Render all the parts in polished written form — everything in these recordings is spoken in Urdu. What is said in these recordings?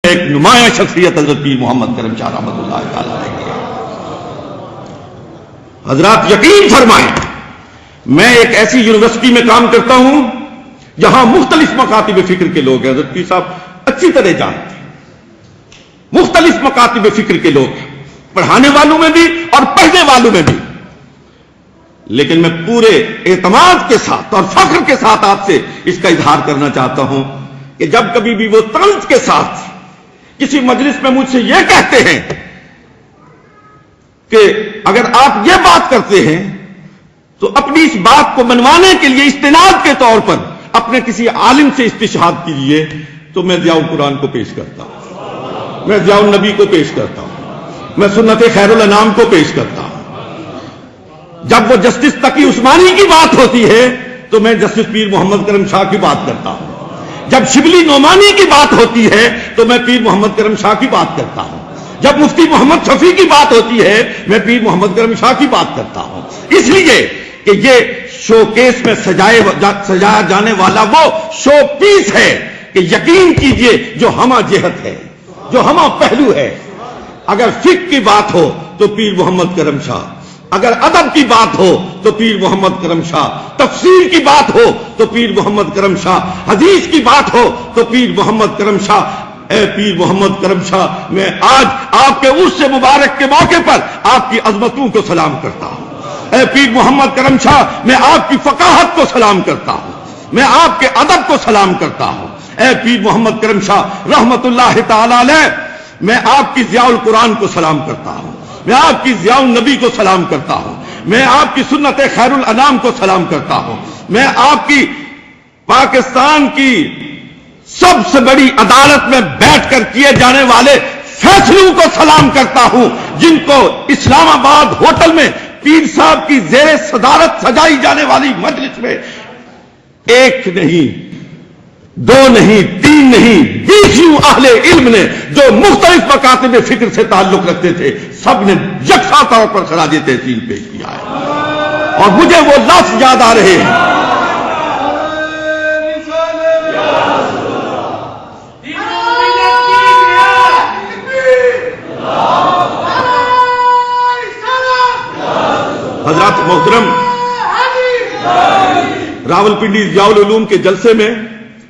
ایک نمایاں شخصیت حضرت پیر محمد کرم شاہ رحمۃ اللہ تعالی علیہ کی ہے۔ حضرات یقین فرمائیں، میں ایک ایسی یونیورسٹی میں کام کرتا ہوں جہاں مختلف مکاتب فکر کے لوگ ہیں، حضرت پیر صاحب اچھی طرح جانتے ہیں، مختلف مکاتب فکر کے لوگ ہیں، پڑھانے والوں میں بھی اور پڑھنے والوں میں بھی۔ لیکن میں پورے اعتماد کے ساتھ اور فخر کے ساتھ آپ سے اس کا اظہار کرنا چاہتا ہوں کہ جب کبھی بھی وہ طنز کے ساتھ کسی مجلس میں مجھ سے یہ کہتے ہیں کہ اگر آپ یہ بات کرتے ہیں تو اپنی اس بات کو منوانے کے لیے استناد کے طور پر اپنے کسی عالم سے استشہاد کیجیے، تو میں ضیاء القرآن کو پیش کرتا ہوں، میں ضیاء النبی کو پیش کرتا ہوں، میں سنت خیر الانام کو پیش کرتا ہوں۔ جب وہ جسٹس تقی عثمانی کی بات ہوتی ہے تو میں جسٹس پیر محمد کرم شاہ کی بات کرتا ہوں، جب شبلی نعمانی کی بات ہوتی ہے تو میں پیر محمد کرم شاہ کی بات کرتا ہوں، جب مفتی محمد شفیع کی بات ہوتی ہے میں پیر محمد کرم شاہ کی بات کرتا ہوں، اس لیے کہ یہ شو کیس میں سجایا جانے والا وہ شو پیس ہے کہ یقین کیجئے جو ہمہ جہت ہے، جو ہمہ پہلو ہے۔ اگر فقہ کی بات ہو تو پیر محمد کرم شاہ، اگر ادب کی بات ہو تو پیر محمد کرم شاہ، تفسیر کی بات ہو تو پیر محمد کرم شاہ، حدیث کی بات ہو تو پیر محمد کرم شاہ۔ اے پیر محمد کرم شاہ، میں آج آپ کے عرس مبارک کے موقع پر آپ کی عظمتوں کو سلام کرتا ہوں۔ اے پیر محمد کرم شاہ، میں آپ کی فقاہت کو سلام کرتا ہوں، میں آپ کے ادب کو سلام کرتا ہوں۔ اے پیر محمد کرم شاہ رحمت اللہ تعالی علیہ، میں آپ کی ضیاء القرآن کو سلام کرتا ہوں، میں آپ کی ضیاء النبی کو سلام کرتا ہوں، میں آپ کی سنت خیر الانام کو سلام کرتا ہوں، میں آپ کی پاکستان کی سب سے بڑی عدالت میں بیٹھ کر کیے جانے والے فیصلوں کو سلام کرتا ہوں، جن کو اسلام آباد ہوٹل میں پیر صاحب کی زیر صدارت سجائی جانے والی مجلس میں ایک نہیں، دو نہیں، تین نہیں، 20 اہل علم نے جو مختلف مکاتب فکر سے تعلق رکھتے تھے، سب نے یکساں طور پر خراج تحسین پیش کیا ہے، اور مجھے وہ لفظ یاد آ رہے ہیں۔ حضرات محترم، راولپنڈی ضیاء العلوم کے جلسے میں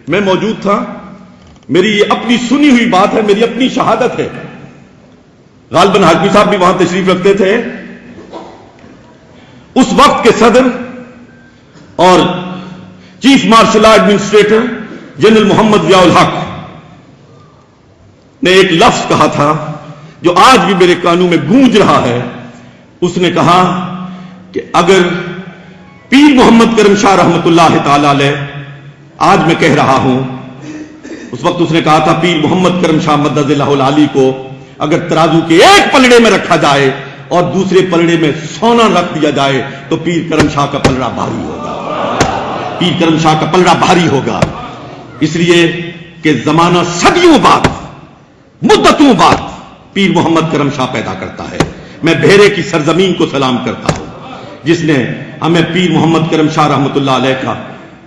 میں موجود تھا، میری یہ اپنی سنی ہوئی بات ہے، میری اپنی شہادت ہے، غالباً حاجی صاحب بھی وہاں تشریف رکھتے تھے۔ اس وقت کے صدر اور chief martial law administrator general Muhammad Zia ul Haq نے ایک لفظ کہا تھا جو آج بھی میرے کانوں میں گونج رہا ہے۔ اس نے کہا کہ اگر پیر محمد کرم شاہ رحمت اللہ تعالی علیہ، آج میں کہہ رہا ہوں، اس وقت اس نے کہا تھا پیر محمد کرم شاہ مدد اللہ العالی کو اگر ترازو کے ایک پلڑے میں رکھا جائے اور دوسرے پلڑے میں سونا رکھ دیا جائے تو پیر کرم شاہ کا پلڑا بھاری ہوگا، پیر کرم شاہ کا پلڑا بھاری ہوگا، اس لیے کہ زمانہ صدیوں بعد، مدتوں بعد پیر محمد کرم شاہ پیدا کرتا ہے۔ میں بھیرے کی سرزمین کو سلام کرتا ہوں جس نے ہمیں پیر محمد کرم شاہ رحمت اللہ علیہ کا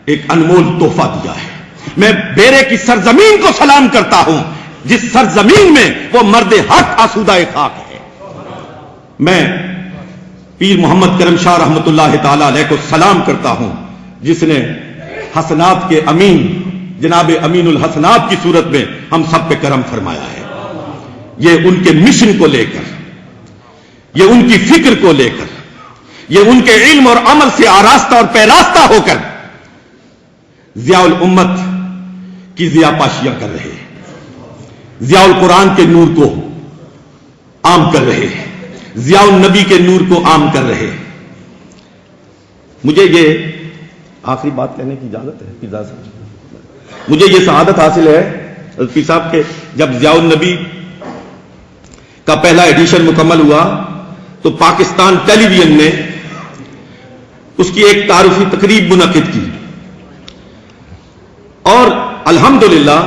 ایک انمول تحفہ دیا ہے۔ میں بیرے کی سرزمین کو سلام کرتا ہوں جس سرزمین میں وہ مرد حق آسودہ خاک ہے۔ میں پیر محمد کرم شاہ رحمت اللہ تعالی علیہ کو سلام کرتا ہوں جس نے حسنات کے امین جناب امین الحسنات کی صورت میں ہم سب پہ کرم فرمایا ہے۔ یہ ان کے مشن کو لے کر، یہ ان کی فکر کو لے کر، یہ ان کے علم اور عمل سے آراستہ اور پیراستہ ہو کر ضیاء الامت کی ضیاء پاشیاں کر رہے ہیں، ضیاء القرآن کے نور کو عام کر رہے ہیں، ضیاء النبی کے نور کو عام کر رہے ہیں۔ مجھے یہ آخری بات کہنے کی اجازت ہے؟ مجھے یہ سعادت حاصل ہے پیر صاحب کے جب ضیاء النبی کا پہلا ایڈیشن مکمل ہوا تو پاکستان ٹیلی ویژن نے اس کی ایک تعارفی تقریب منعقد کی، اور الحمدللہ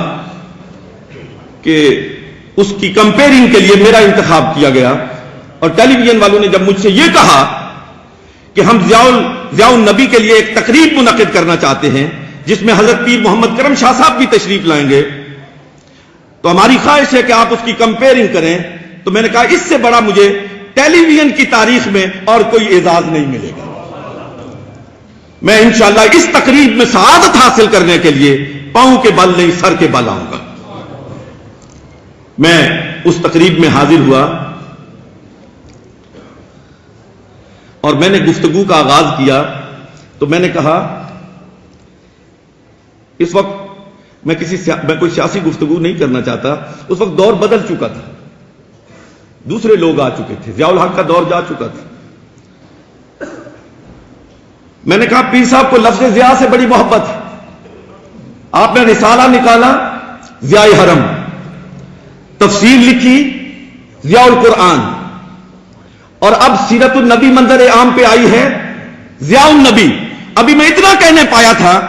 کہ اس کی کمپیئرنگ کے لیے میرا انتخاب کیا گیا، اور ٹیلی ویژن والوں نے جب مجھ سے یہ کہا کہ ہم ضیاء النبی کے لیے ایک تقریب منعقد کرنا چاہتے ہیں جس میں حضرت پیر محمد کرم شاہ صاحب بھی تشریف لائیں گے، تو ہماری خواہش ہے کہ آپ اس کی کمپیئرنگ کریں. تو میں نے کہا اس سے بڑا مجھے ٹیلی ویژن کی تاریخ میں اور کوئی اعزاز نہیں ملے گا. میں انشاءاللہ اس تقریب میں سعادت حاصل کرنے کے لیے پاؤں کے بل نہیں سر کے بل آؤں گا. میں اس تقریب میں حاضر ہوا اور میں نے گفتگو کا آغاز کیا تو میں نے کہا اس وقت میں کوئی سیاسی گفتگو نہیں کرنا چاہتا. اس وقت دور بدل چکا تھا, دوسرے لوگ آ چکے تھے, ضیاء الحق کا دور جا چکا تھا. میں نے کہا پیر صاحب کو لفظ ضیاء سے بڑی محبت ہے. آپ نے رسالہ نکالا ضیاء حرم, تفسیر لکھی ضیاء القرآن, اور اب سیرت النبی منظر عام پہ آئی ہے ضیاء النبی. ابھی میں اتنا کہنے پایا تھا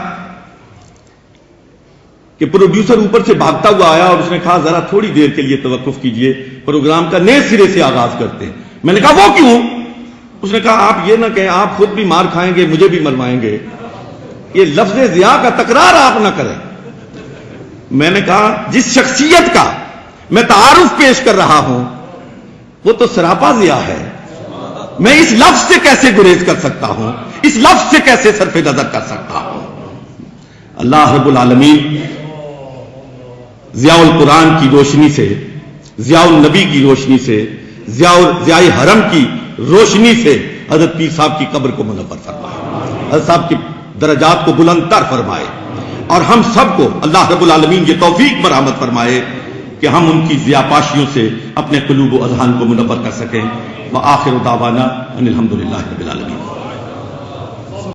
کہ پروڈیوسر اوپر سے بھاگتا ہوا آیا اور اس نے کہا ذرا تھوڑی دیر کے لیے توقف کیجئے, پروگرام کا نئے سرے سے آغاز کرتے ہیں. میں نے کہا وہ کیوں؟ اس نے کہا آپ یہ نہ کہیں, آپ خود بھی مار کھائیں گے, مجھے بھی مروائیں گے, یہ لفظ ضیاء کا تکرار آپ نہ کریں. میں نے کہا جس شخصیت کا میں تعارف پیش کر رہا ہوں وہ تو سراپا ضیاء ہے, میں اس لفظ سے کیسے گریز کر سکتا ہوں, اس لفظ سے کیسے صرف نظر کر سکتا ہوں. اللہ رب العالمین ضیاء القرآن کی روشنی سے, ضیاء النبی کی روشنی سے, ضیاء حرم کی روشنی سے حضرت پیر صاحب کی قبر کو منور فرمائے, حضرت صاحب کی درجات کو بلند تر فرمائے, اور ہم سب کو اللہ رب العالمین یہ توفیق مرحمت فرمائے کہ ہم ان کی ضیاءپاشیوں سے اپنے قلوب و اذہان کو منور کر سکیں. وآخر دعوانا ان الحمدللہ رب العالمین.